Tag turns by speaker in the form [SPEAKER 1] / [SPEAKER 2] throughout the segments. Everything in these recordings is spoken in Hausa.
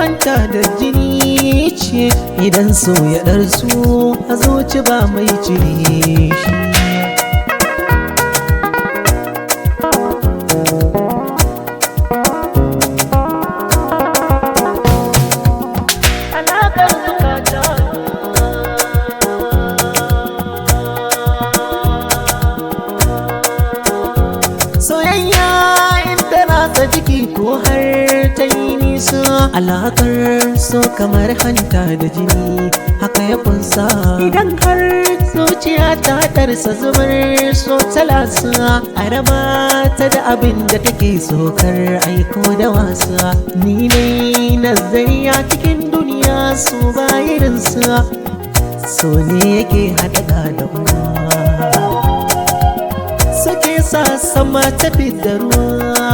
[SPEAKER 1] hanta da jini ce, idan so ya ɗarsu a zuci ba mai cire shi. Soyayya in tana ta jiki ko har ta yi nisa, alaƙar so kamar hanta da jini haka ya kunsa. Idan har zuciya ta tarsa zubar so talasa, a raba ta da abin da take so kar aiko da wasa. Ni ne nazariya cikin duniya so ba irinsa, so ne yake haɗa da uwa, suke sa sama tafi da ruwa,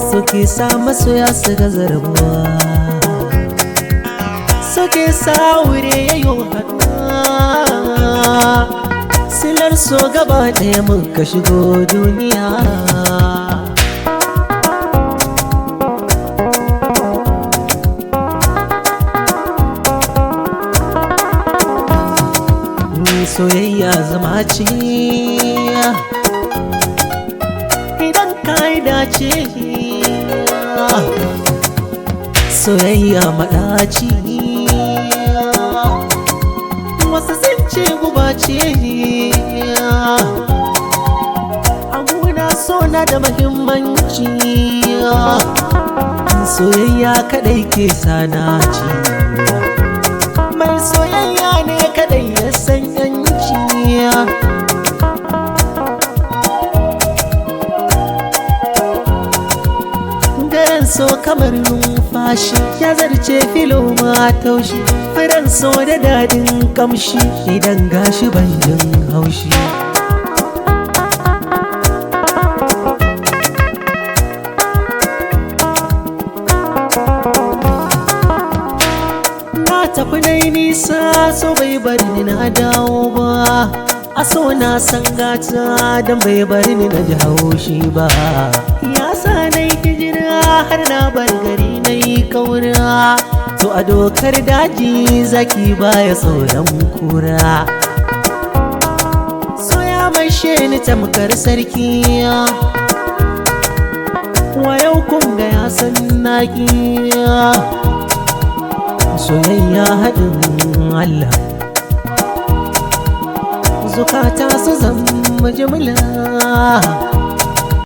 [SPEAKER 1] suke sa masoya su ga zarbuwa, suke sa wuri yayo haɗuwa, silar so gaba ɗaya mun ka shigo duniya. Soyayya zama ce idan ka yi dace, soyayya maɗaci wasu sun ce guba ce. A gona so na da mahimmanci, soyayya kaɗai ke sanaci, mai soyayya ne kaɗai ya san yanci. Garan so kamar numfashi ya zarce filo ma taushi, firan so da daɗin kamshi idan gashi ban jin haushi. Na tafi dai nisa so bai bari ni na dawo ba, a so na san gata don bai bari ni na ji haushi ba. Ya sa na yi hijira har na bar gari na yi kaura, to a dokar daji zaki baya tsoron kura. So ya maishe ni tamkar sarki, wa yau kun ga ya san naki. Soyayya haɗin Allah, zukata su zama jimla.